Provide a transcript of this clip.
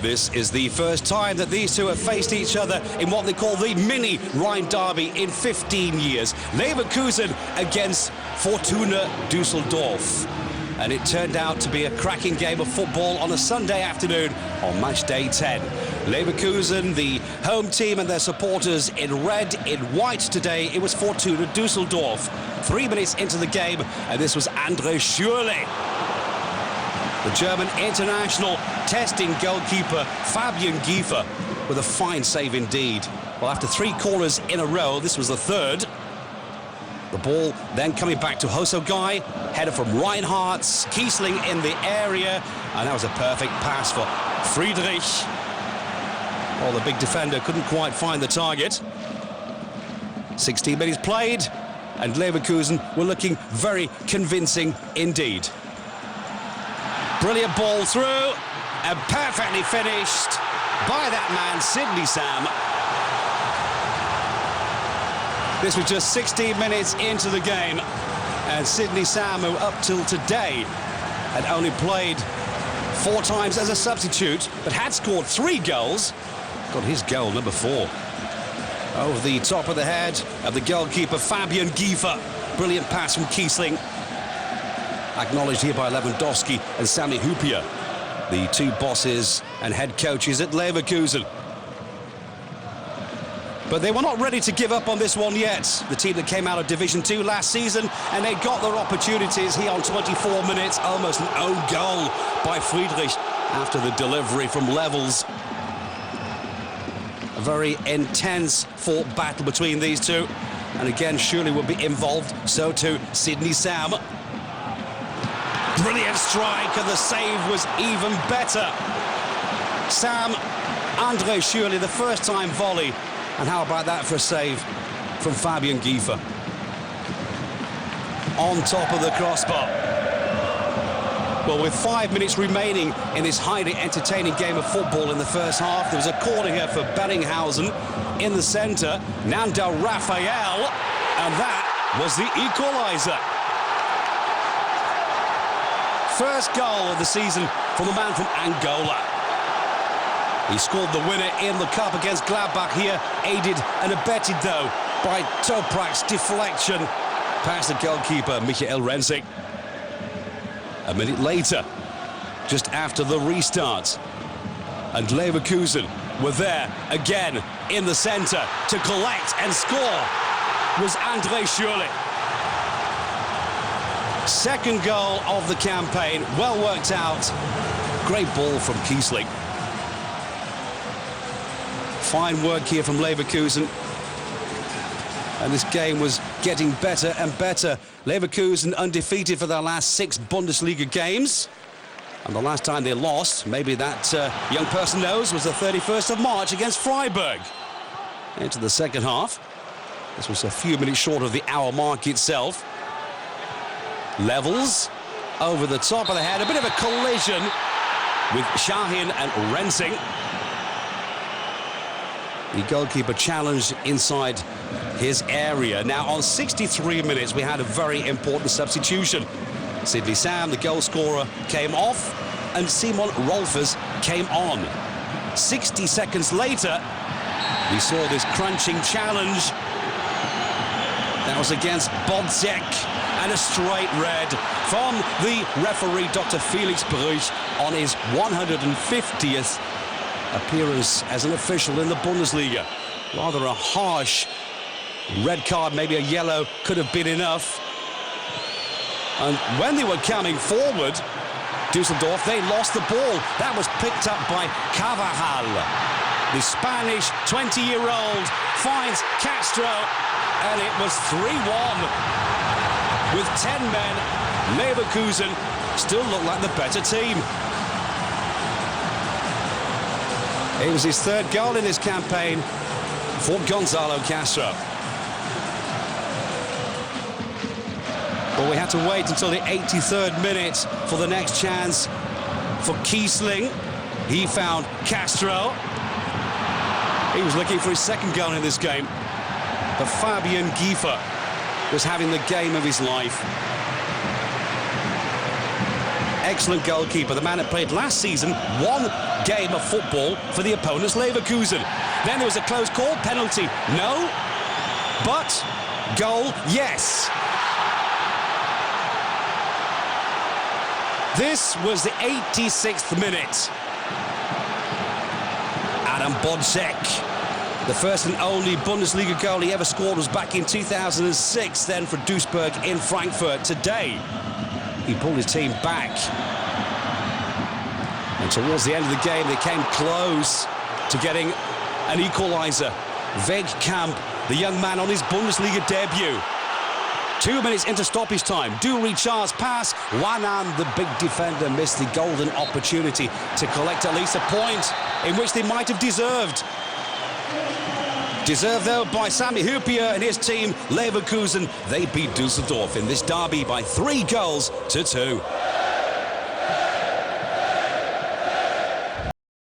This is the first time that these two have faced each other in what they call the mini Rhine Derby in 15 years. Leverkusen against Fortuna Dusseldorf. And it turned out to be a cracking game of football on a Sunday afternoon on match day 10. Leverkusen, the home team, and their supporters in red, in white today. It was Fortuna Dusseldorf. 3 minutes into the game, and this was André Schürrle. The German international testing goalkeeper Fabian Giefer with a fine save indeed. Well, after 3 corners in a row, this was the third. The ball then coming back to Hosogai, header from Reinhardt, Kiesling in the area, and that was a perfect pass for Friedrich. Oh, the big defender couldn't quite find the target. 16 minutes played, and Leverkusen were looking very convincing indeed. Brilliant ball through, and perfectly finished by that man, Sidney Sam. This was just 16 minutes into the game, and Sidney Sam, who up till today had only played 4 times as a substitute, but had scored 3 goals, got his goal, number 4. Over the top of the head of the goalkeeper, Fabian Giefer. Brilliant pass from Kiesling. Acknowledged here by Lewandowski and Sami Hyypiä, the 2 bosses and head coaches at Leverkusen. But they were not ready to give up on this one yet. The team that came out of Division 2 last season, and they got their opportunities here on 24 minutes. Almost an own goal by Friedrich after the delivery from Levels. A very intense fought battle between these two. And again, Schürrle would be involved, so too Sidney Sam. Brilliant strike, and the save was even better. Sam, André Schürrle, the first time volley. And how about that for a save from Fabian Giefer? On top of the crossbar. Well, with 5 minutes remaining in this highly entertaining game of football in the first half, there was a corner here for Bellinghausen in the centre. Nando Raphael, and that was the equaliser. First goal of the season from the man from Angola. He scored the winner in the cup against Gladbach here, aided and abetted, though, by Toprak's deflection past the goalkeeper, Michael Rensing. A minute later, just after the restart, and Leverkusen were there again in the centre to collect and score, was André Schürrle. Second goal of the campaign, well worked out. Great ball from Kiesling. Fine work here from Leverkusen. And this game was getting better and better. Leverkusen undefeated for their last 6 Bundesliga games. And the last time they lost, maybe that young person knows, was the 31st of March against Freiburg. Into the second half. This was a few minutes short of the hour mark itself. Levels over the top of the head. A bit of a collision with Shahin and Rensing. The goalkeeper challenged inside his area. Now, on 63 minutes, we had a very important substitution. Sidney Sam, the goal scorer, came off, and Simon Rolfers came on. 60 seconds later, we saw this crunching challenge. That was against Bodzek, and a straight red from the referee, Dr. Felix Brüch, on his 150th appearance as an official in the Bundesliga. Rather a harsh red card, maybe a yellow could have been enough. And when they were coming forward, Dusseldorf, they lost the ball. That was picked up by Carvajal. The Spanish 20-year-old finds Castro, and it was 3-1. With 10 men, Leverkusen still looked like the better team. It was his 3rd goal in this campaign for Gonzalo Castro. But we had to wait until the 83rd minute for the next chance for Kiesling. He found Castro. He was looking for his 2nd goal in this game. But Fabian Giefer was having the game of his life. Excellent goalkeeper, the man that played last season one game of football for the opponent's Leverkusen. Then there was a close call, penalty, no, but goal, yes. This was the 86th minute. Adam Bodzek. The first and only Bundesliga goal he ever scored was back in 2006, then for Duisburg in Frankfurt. Today, he pulled his team back. And towards the end of the game, they came close to getting an equaliser. Weghkamp, the young man on his Bundesliga debut. 2 minutes into stoppage time. Duri Char's pass. Wanan, the big defender, missed the golden opportunity to collect at least a point in which they might have deserved. Deserved, though, by Sami Hyypiä and his team, Leverkusen. They beat Dusseldorf in this derby by 3 goals to 2.